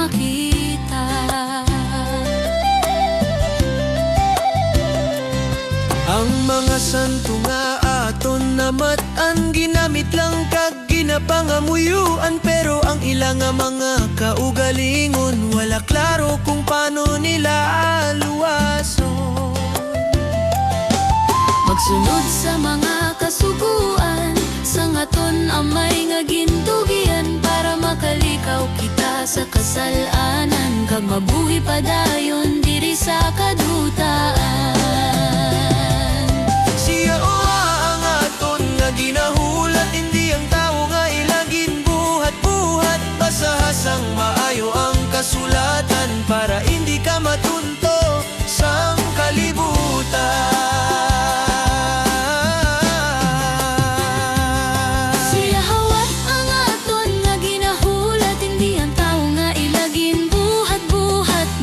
makita. Ang mga santo nga aton namatan, ginamit lang kag ginapangamuyuan, pero ang ilang nga mga kaugalingon wala klaro kung paano nila aluwason. Magsunod sa mga kasuguan, sa ngaton amay nga gintugian, para makalikaw kita sa kasalanan, kag mabuhi padayon diri sa kadutaan. Siya ang aton nga ginahulat, hindi ang tao nga ilagin buhat-buhat. Basahasang maayo ang kasulatan, para hindi ka matunto sang kalibutan.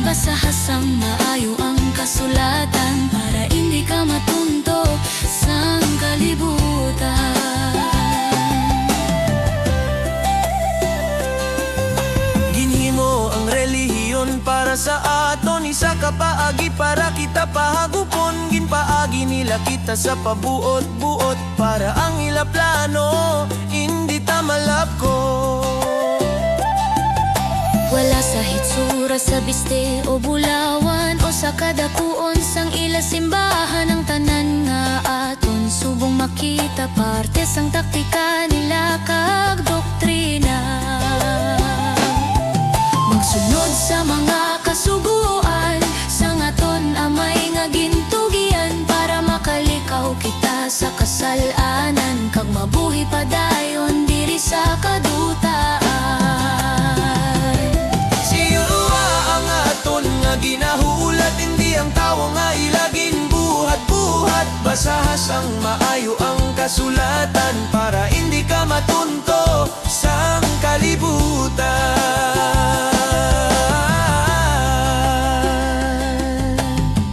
Basahasang maayo ang kasulatan, para hindi ka matunto sang kalibutan. Ginhimo ang relihiyon para sa aton, isa ka paagi para kita pahagupon. Ginpaagi nila kita sa pabuot-buot, para ang ila plano hindi ta malabko. Wala sa hitsura, sa biste o bulawan, o sa kadakuon sang ila simbahan, ang tanan nga aton subong makita, parte sang taktika nila kag doktrina. Magsunod sa mga kasuguan, sang aton amay nga gintugian, para makalikaw kita sa kasalanan, kag mabuhi padayon diri sa kadutaan. Ginahulat, hindi ang tao nga ilagin buhat-buhat. Basahasang maayo ang kasulatan, para hindi ka matunto sang kalibutan.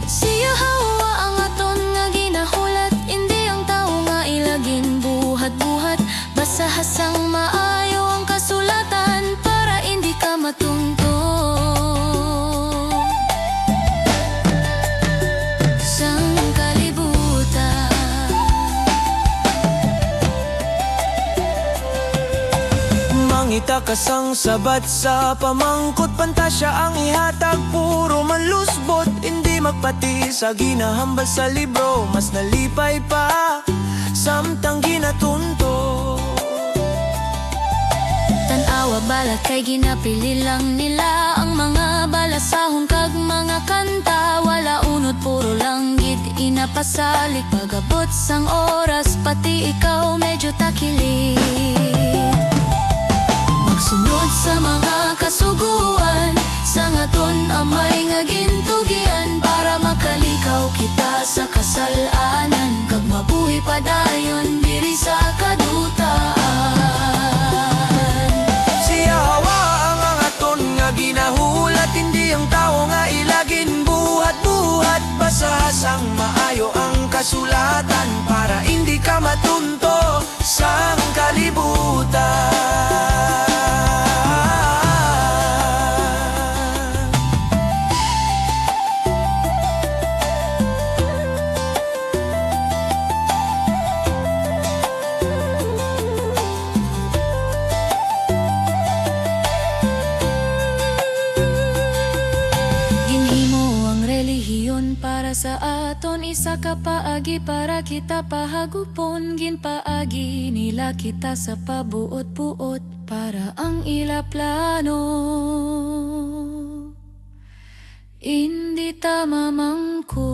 Siya hawa ang aton nga ginahulat, hindi ang tao nga ilagin buhat-buhat. Basahasang maayo ang kasulatan, para hindi ka matunto Mangita kasang sabat sa pamangkot, pantasya ang ihatag, puro manlusbot. Hindi magpati sa ginahambal sa libro, mas nalipay pa samtang ginatunto. Tanawa balat kay ginapili lang nila, ang mga balasahon kag mga kanta, wala unod puro lang gid inapasalik. Pagabot sang oras, pati ikaw medyo takilig. Magsunod sa mga kasuguan, sa ngaton amay nga gintugian, para makalikaw kita sa kasalanan, kag mabuhi padayon diri sa kadutaan. Siya hawa ang aton nga ginahulat, hindi ang tao nga ilagin buhat-buhat. Basahasang maayo ang kasulatan, para hindi ka matunto sang kalibutan. Para sa aton isa ka paagi, para kita pahagupon. Ginpaagi nila kita sa pabuot-buot, para ang ila plano hindi ta mamangko.